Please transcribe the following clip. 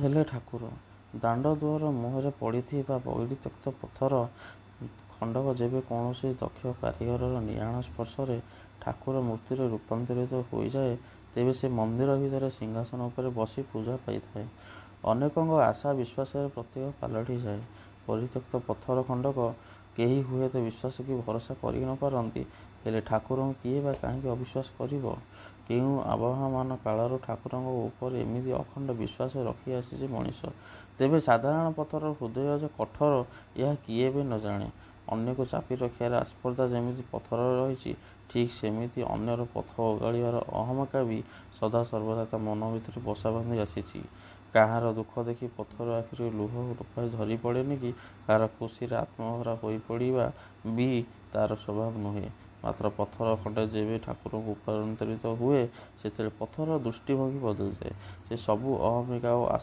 ହେଲେ ଠାକୁର। ଦାଣ୍ଡ ଦୁଆର ମୁହଁରେ ପଡ଼ିଥିବା ପରିତ୍ୟକ୍ତ ପଥର ଖଣ୍ଡକ ଯେବେ କୌଣସି ଦକ୍ଷ କାରିଗରର ନିଆଣ ସ୍ପର୍ଶରେ ଠାକୁର ମୂର୍ତ୍ତିରେ ରୂପାନ୍ତରିତ ହୋଇଯାଏ, ତେବେ ସେ ମନ୍ଦିର ଭିତରେ ସିଂହାସନ ଉପରେ ବସି ପୂଜା ପାଇଥାଏ। ଅନେକଙ୍କ ଆଶା ବିଶ୍ୱାସର ପ୍ରତୀକ ପାଲଟିଯାଏ। ପରିତ୍ୟକ୍ତ ପଥର ଖଣ୍ଡକ କେହି ହୁଏତ ବିଶ୍ୱାସ କି ଭରସା କରି ନ ପାରନ୍ତି, ହେଲେ ଠାକୁରଙ୍କୁ କିଏ ବା କାହିଁକି ଅବିଶ୍ୱାସ କରିବ? କେଉଁ ଆବହମାନ କାଳରୁ ଠାକୁରଙ୍କ ଉପରେ ଏମିତି ଅଖଣ୍ଡ ବିଶ୍ୱାସ ରଖି ଆସିଛି ମଣିଷ। ତେବେ ସାଧାରଣ ପଥରର ହୃଦୟ ଯେ କଠୋର, ଏହା କିଏ ବା ନ ଜାଣେ। ଅନ୍ୟକୁ ଚାପି ରଖିବାର ଆସ୍ପର୍ଦ୍ଧା ଯେମିତି ପଥରରେ ରହିଛି, ଠିକ୍ ସେମିତି ଅନ୍ୟର ପଥ ଓଗାଳିବାର ଅହମିକା ବି ସଦାସର୍ବଦା ତା ମନ ଭିତରେ ବସା ବାନ୍ଧି ଆସିଛି। କାହାର ଦୁଃଖ ଦେଖି ପଥର ଆଖିରୁ ଲୁହ ଟୋପାଏ ଝରି ପଡ଼େନି କି କାହାର ଖୁସିରେ ଆତ୍ମହରା ହୋଇପଡ଼ିବା ବି ତା'ର ସ୍ୱଭାବ ନୁହେଁ। ମାତ୍ର ପଥର ଖଣ୍ଡେ ଯେବେ ଠାକୁରଙ୍କୁ ରୂପାନ୍ତରିତ ହୁଏ, ସେତେବେଳେ ପଥରର ଦୃଷ୍ଟିଭଙ୍ଗୀ ବଦଳିଯାଏ। ସେ ସବୁ ଅହମିକା ଓ